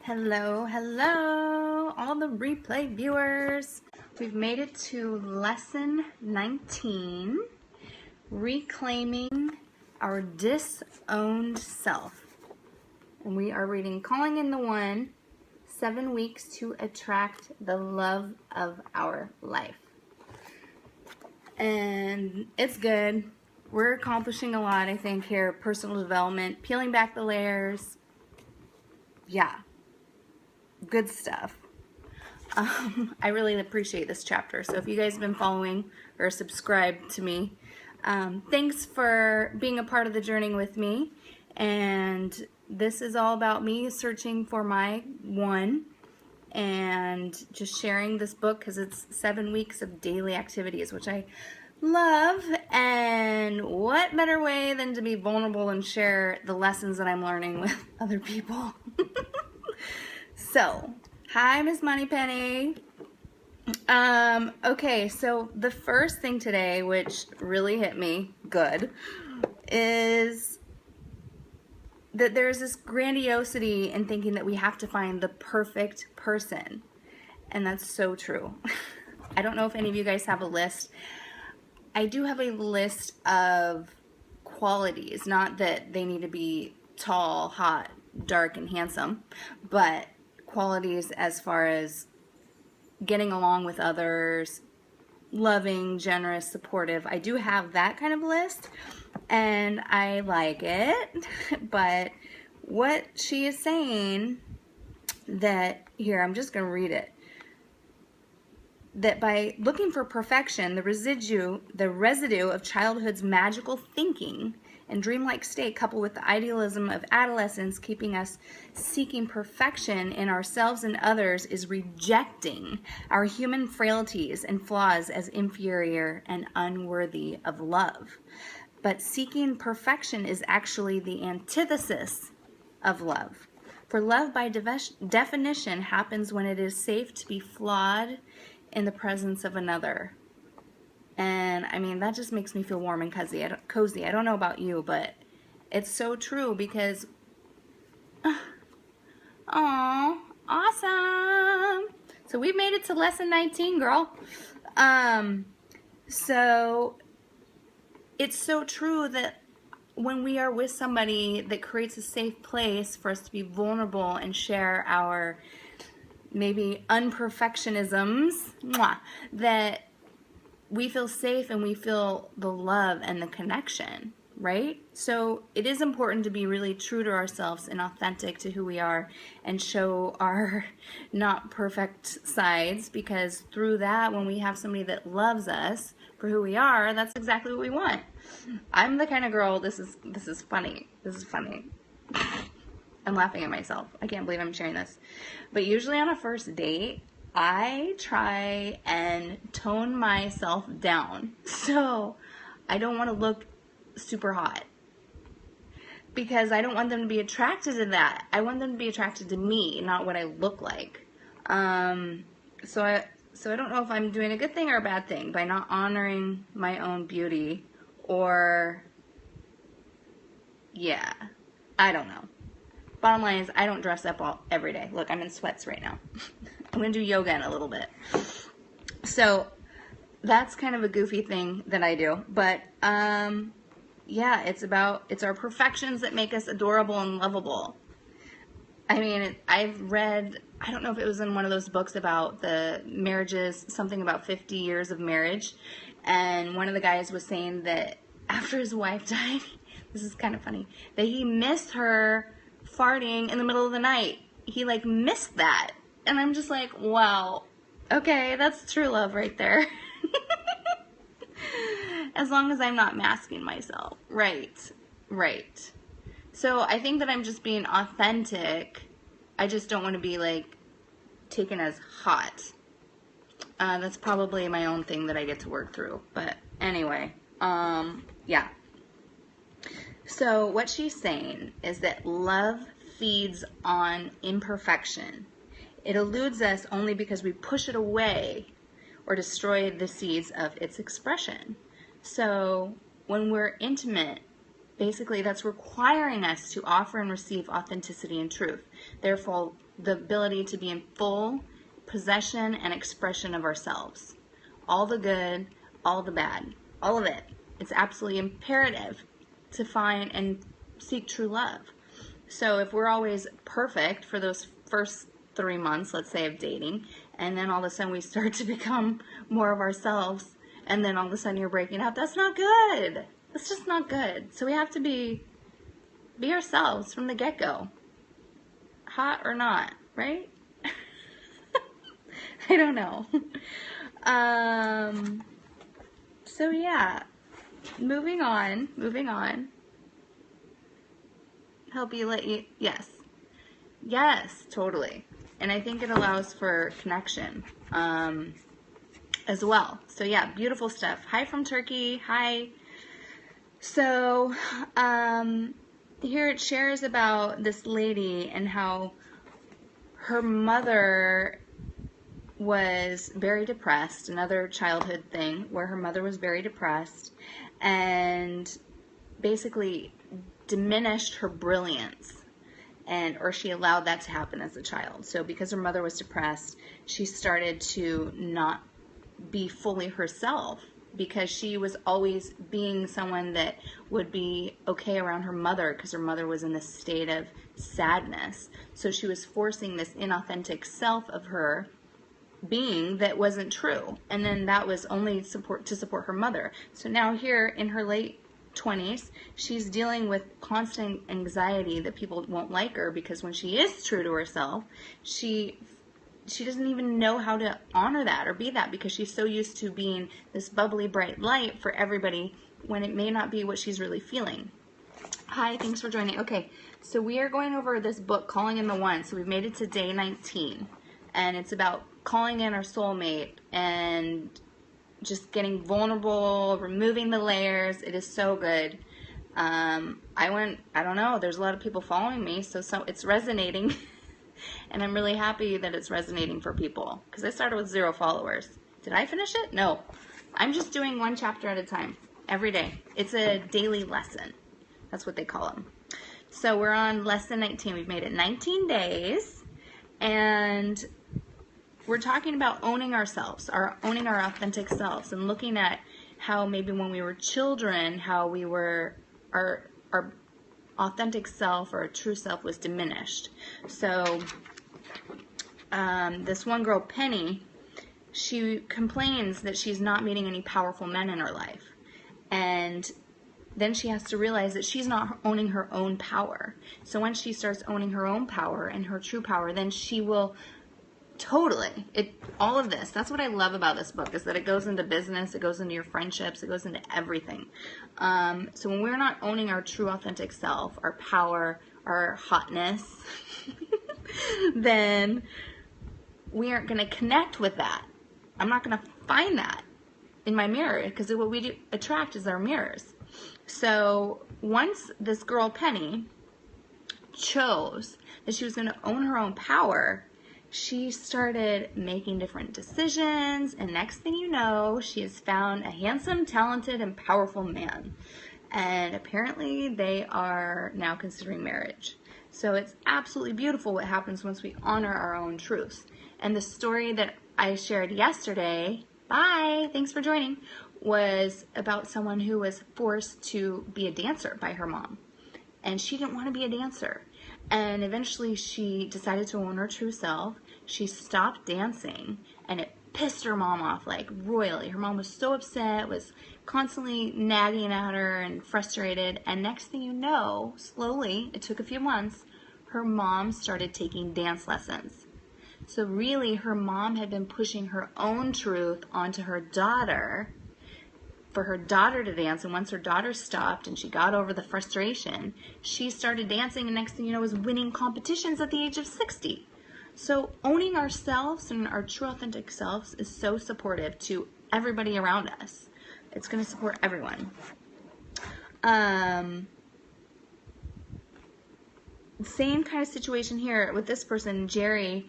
Hello, hello, all the replay viewers. We've made it to lesson 19, reclaiming our disowned self. And we are reading Calling in the One, 7 weeks to attract the love of our life. And it's good. We're accomplishing a lot, I think, here. Personal development, peeling back the layers. Yeah. Good stuff. I really appreciate this chapter. So if you guys have been following or subscribed to me, thanks for being a part of the journey with me. And this is all about me searching for my one and just sharing this book because it's 7 weeks of daily activities, which I love. And what better way than to be vulnerable and share the lessons that I'm learning with other people. So, hi, Miss Moneypenny. Okay, so the first thing today, which really hit me good, is that there's this grandiosity in thinking that we have to find the perfect person. And that's so true. I don't know if any of you guys have a list. I do have a list of qualities, not that they need to be tall, hot, dark, and handsome, but qualities as far as getting along with others, loving, generous, supportive. I do have that kind of list and I like it, but what she is saying that here, I'm just going to read it, that by looking for perfection, the residue of childhood's magical thinking and dreamlike state, coupled with the idealism of adolescence, keeping us seeking perfection in ourselves and others, is rejecting our human frailties and flaws as inferior and unworthy of love. But seeking perfection is actually the antithesis of love. For love, by definition, happens when it is safe to be flawed in the presence of another. And I mean, that just makes me feel warm and cozy. I don't know about you, but it's so true because, oh, awesome. So we've made it to lesson 19, girl. So it's so true that when we are with somebody that creates a safe place for us to be vulnerable and share our maybe unperfectionisms, that we feel safe and we feel the love and the connection, right? So it is important to be really true to ourselves and authentic to who we are and show our not perfect sides, because through that, when we have somebody that loves us for who we are, that's exactly what we want. I'm the kind of girl, this is funny. This is funny. I'm laughing at myself. I can't believe I'm sharing this. But usually on a first date, I try and tone myself down. So I don't want to look super hot because I don't want them to be attracted to that. I want them to be attracted to me, not what I look like. So I don't know if I'm doing a good thing or a bad thing by not honoring my own beauty, or yeah, I don't know. Bottom line is I don't dress up every day. Look, I'm in sweats right now. I'm going to do yoga in a little bit. So that's kind of a goofy thing that I do. But yeah, it's our perfections that make us adorable and lovable. I mean, I've read, I don't know if it was in one of those books about the marriages, something about 50 years of marriage. And one of the guys was saying that after his wife died, this is kind of funny, that he missed her farting in the middle of the night. He like missed that. And I'm just like, wow, okay, that's true love right there. As long as I'm not masking myself. Right. So I think that I'm just being authentic. I just don't want to be like taken as hot. That's probably my own thing that I get to work through. But anyway, yeah. So what she's saying is that love feeds on imperfection. It eludes us only because we push it away or destroy the seeds of its expression. So when we're intimate basically that's requiring us to offer and receive authenticity and truth. Therefore, the ability to be in full possession and expression of ourselves. All the good, all the bad, all of it. It's absolutely imperative to find and seek true love. So if we're always perfect for those first 3 months, let's say, of dating, and then all of a sudden we start to become more of ourselves, and then all of a sudden you're breaking up, that's not good. That's just not good. So we have to be ourselves from the get-go. Hot or not, right? I don't know. So yeah, moving on. Help you let you, yes, totally. And I think it allows for connection as well. So yeah, beautiful stuff. Hi from Turkey. Hi. So here it shares about this lady and how her mother was very depressed, another childhood thing where her mother was very depressed and basically diminished her brilliance, or she allowed that to happen as a child. So because her mother was depressed, she started to not be fully herself, because she was always being someone that would be okay around her mother because her mother was in this state of sadness. So she was forcing this inauthentic self of her being that wasn't true, and then that was only to support her mother. So now here in her late 20s, she's dealing with constant anxiety that people won't like her, because when she is true to herself, she doesn't even know how to honor that or be that, because she's so used to being this bubbly bright light for everybody when it may not be what she's really feeling. Hi, thanks for joining. Okay, so we are going over this book, Calling in the One. So we've made it to day 19, and it's about calling in our soulmate and just getting vulnerable, removing the layers. It is so good. I don't know, there's a lot of people following me, so it's resonating. And I'm really happy that it's resonating for people, because I started with 0 followers. Did I finish it? No. I'm just doing 1 chapter at a time every day. It's a daily lesson. That's what they call them. So we're on lesson 19. We've made it 19 days, and we're talking about owning ourselves, owning our authentic selves, and looking at how maybe when we were children, how we were, our authentic self or true self was diminished. So this one girl, Penny, she complains that she's not meeting any powerful men in her life. And then she has to realize that she's not owning her own power. So when she starts owning her own power and her true power, then she will all of this, that's what I love about this book, is that it goes into business, it goes into your friendships, it goes into everything. So when we're not owning our true authentic self, our power, our hotness, then we aren't going to connect with that. I'm not going to find that in my mirror, because what we do attract is our mirrors. So once this girl, Penny, chose that she was going to own her own power, she started making different decisions, and next thing you know, she has found a handsome, talented, and powerful man. And apparently they are now considering marriage. So it's absolutely beautiful what happens once we honor our own truths. And the story that I shared yesterday, bye, thanks for joining, was about someone who was forced to be a dancer by her mom. And she didn't want to be a dancer. And eventually she decided to own her true self. She stopped dancing, and it pissed her mom off like royally. Her mom was so upset, was constantly nagging at her and frustrated. And next thing you know, slowly, it took a few months, her mom started taking dance lessons. So really, her mom had been pushing her own truth onto her daughter, for her daughter to dance. And once her daughter stopped and she got over the frustration, she started dancing, and next thing you know, was winning competitions at the age of 60. So owning ourselves and our true authentic selves is so supportive to everybody around us. It's going to support everyone. Same kind of situation here with this person, Jerry,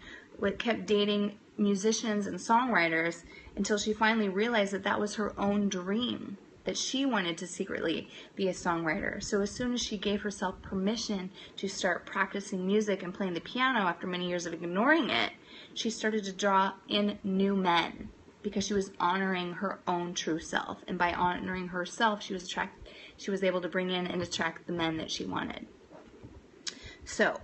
kept dating musicians and songwriters until she finally realized that that was her own dream. that she wanted to secretly be a songwriter. So as soon as she gave herself permission to start practicing music and playing the piano after many years of ignoring it, she started to draw in new men because she was honoring her own true self. And by honoring herself, she was able to bring in and attract the men that she wanted. So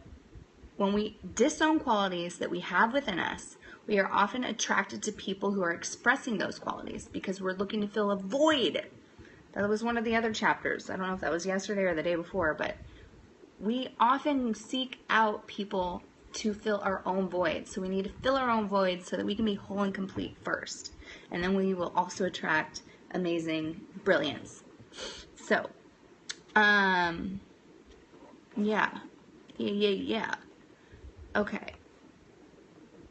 when we disown qualities that we have within us, we are often attracted to people who are expressing those qualities because we're looking to fill a void. That was one of the other chapters. I don't know if that was yesterday or the day before, but we often seek out people to fill our own voids. So we need to fill our own voids so that we can be whole and complete first. And then we will also attract amazing brilliance. So, yeah. Okay.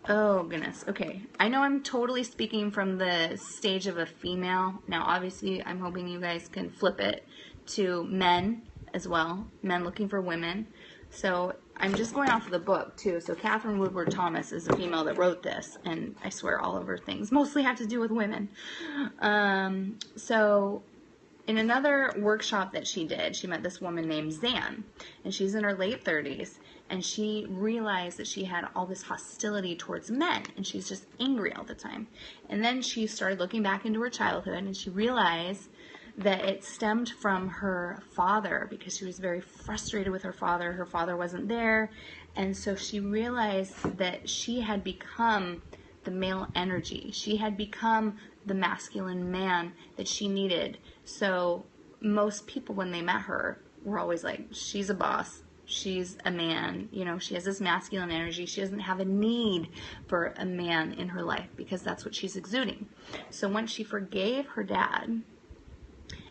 Oh, goodness. Okay. I know I'm totally speaking from the stage of a female. Now, obviously, I'm hoping you guys can flip it to men as well. Men looking for women. So I'm just going off of the book, too. So Katherine Woodward Thomas is a female that wrote this. And I swear all of her things mostly have to do with women. So in another workshop that she did, she met this woman named Zan. And she's in her late 30s. And she realized that she had all this hostility towards men, and she's just angry all the time. And then she started looking back into her childhood, and she realized that it stemmed from her father because she was very frustrated with her father. Her father wasn't there, and so she realized that she had become the male energy. She had become the masculine man that she needed. So most people, when they met her, were always like, she's a boss. She's a man, you know, she has this masculine energy. She doesn't have a need for a man in her life because that's what she's exuding. So once she forgave her dad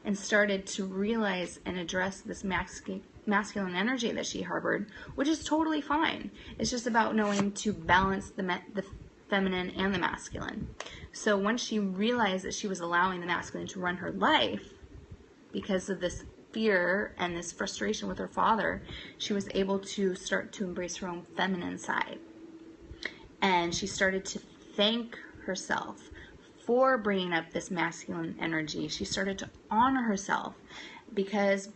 and started to realize and address this masculine energy that she harbored, which is totally fine. It's just about knowing to balance the feminine and the masculine. So once she realized that she was allowing the masculine to run her life because of this fear and this frustration with her father, she was able to start to embrace her own feminine side. And she started to thank herself for bringing up this masculine energy. She started to honor herself because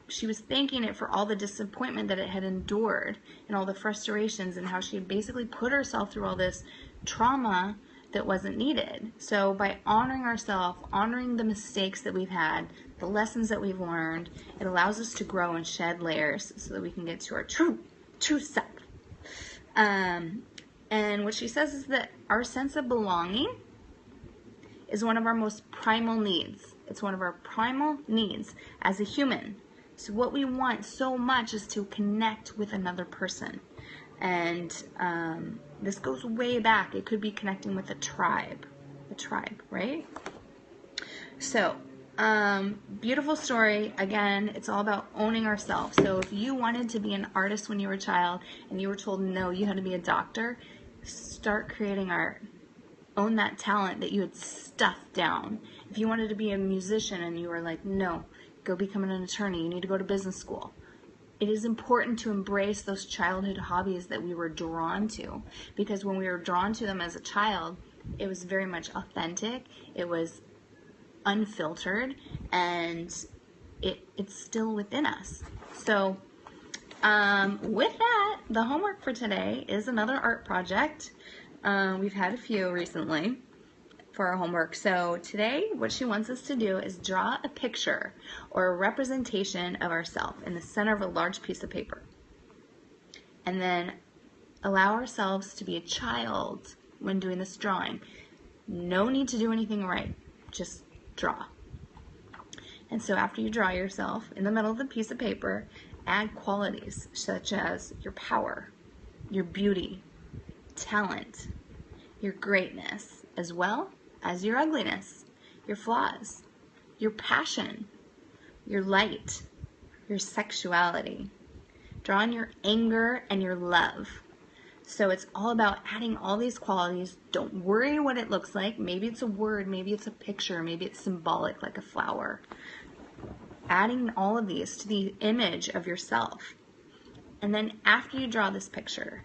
she was thanking it for all the disappointment that it had endured and all the frustrations and how she had basically put herself through all this trauma that wasn't needed. So by honoring ourselves, honoring the mistakes that we've had, the lessons that we've learned, it allows us to grow and shed layers so that we can get to our true self. And what she says is that our sense of belonging is one of our most primal needs. It's one of our primal needs as a human. So what we want so much is to connect with another person. And this goes way back. It could be connecting with a tribe, right? So, beautiful story. Again, it's all about owning ourselves. So if you wanted to be an artist when you were a child and you were told no, you had to be a doctor, start creating art. Own that talent that you had stuffed down. If you wanted to be a musician and you were like, no, go become an attorney. You need to go to business school. It is important to embrace those childhood hobbies that we were drawn to, because when we were drawn to them as a child, it was very much authentic, it was unfiltered, and it's still within us. So with that, the homework for today is another art project. We've had a few recently for our homework. So today, what she wants us to do is draw a picture or a representation of ourselves in the center of a large piece of paper. And then allow ourselves to be a child when doing this drawing. No need to do anything right, just draw. And so after you draw yourself in the middle of the piece of paper, add qualities such as your power, your beauty, talent, your greatness, as well as your ugliness, your flaws, your passion, your light, your sexuality. Draw on your anger and your love. So it's all about adding all these qualities. Don't worry what it looks like. Maybe it's a word, maybe it's a picture, maybe it's symbolic like a flower. Adding all of these to the image of yourself. And then after you draw this picture,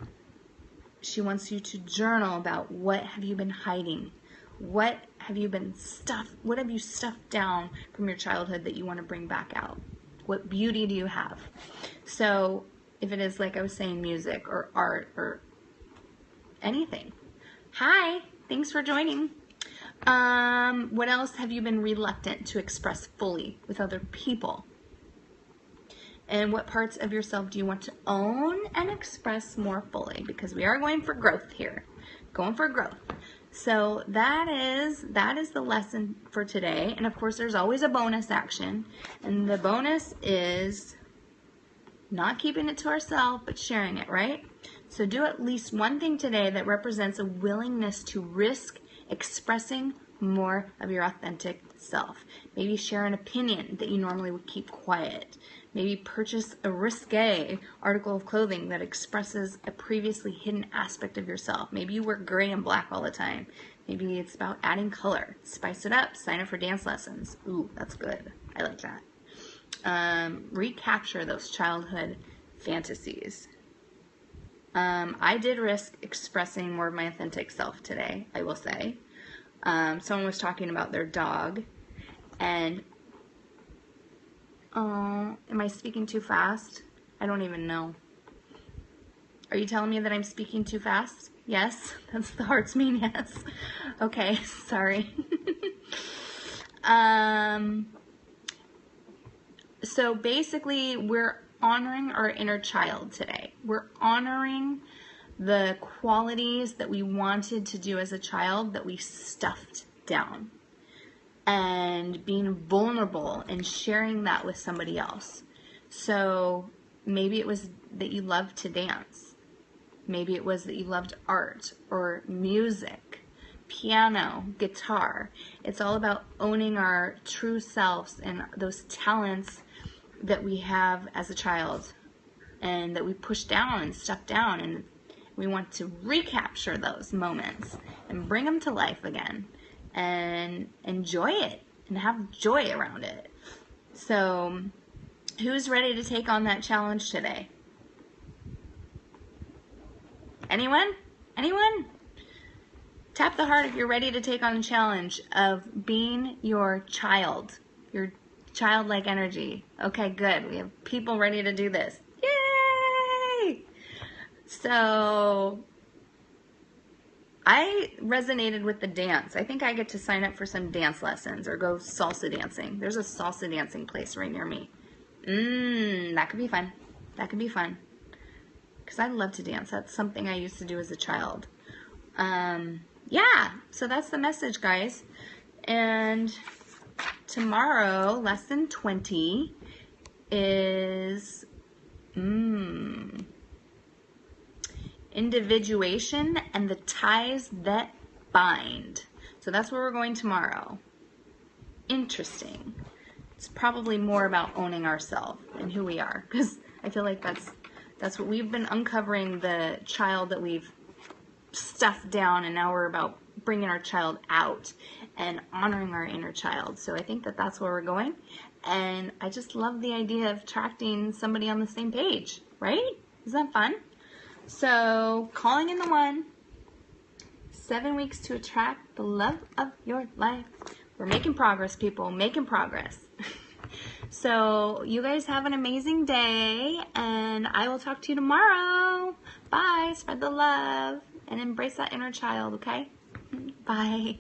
she wants you to journal about what have you been hiding? What have you stuffed down from your childhood that you want to bring back out? What beauty do you have? So if it is, like I was saying, music or art or anything. Hi, thanks for joining. What else have you been reluctant to express fully with other people? And what parts of yourself do you want to own and express more fully? Because we are going for growth here. Going for growth. So that is the lesson for today. And of course, there's always a bonus action. And the bonus is not keeping it to ourselves, but sharing it, right? So do at least one thing today that represents a willingness to risk expressing more of your authentic self. Maybe share an opinion that you normally would keep quiet. Maybe purchase a risque article of clothing that expresses a previously hidden aspect of yourself. Maybe you wear gray and black all the time. Maybe it's about adding color. Spice it up. Sign up for dance lessons. Ooh, that's good. I like that. Recapture those childhood fantasies. I did risk expressing more of my authentic self today, I will say. Someone was talking about their dog, and am I speaking too fast? I don't even know. Are you telling me that I'm speaking too fast? Yes? That's the hearts mean yes. Okay, sorry. So basically, we're honoring our inner child today. We're honoring the qualities that we wanted to do as a child that we stuffed down, and being vulnerable and sharing that with somebody else. So maybe it was that you loved to dance. Maybe it was that you loved art or music, piano, guitar. It's all about owning our true selves and those talents that we have as a child and that we pushed down and stuffed down, and we want to recapture those moments and bring them to life again and enjoy it and have joy around it. So who's ready to take on that challenge today? Anyone? Anyone? Tap the heart if you're ready to take on the challenge of being your child, your childlike energy. Okay, good. We have people ready to do this. Yay! So I resonated with the dance. I think I get to sign up for some dance lessons or go salsa dancing. There's a salsa dancing place right near me. That could be fun. That could be fun. Because I love to dance. That's something I used to do as a child. Yeah, so that's the message, guys. And tomorrow, lesson 20 is individuation and the ties that bind. So that's where we're going tomorrow. Interesting. It's probably more about owning ourselves and who we are, because I feel like that's what we've been uncovering, the child that we've stuffed down, and now we're about bringing our child out and honoring our inner child. So I think that that's where we're going, and I just love the idea of attracting somebody on the same page, right? Isn't that fun? So calling in the one, 7 weeks to attract the love of your life. We're making progress, people, making progress. So you guys have an amazing day, and I will talk to you tomorrow. Bye. Spread the love and embrace that inner child, okay? Bye.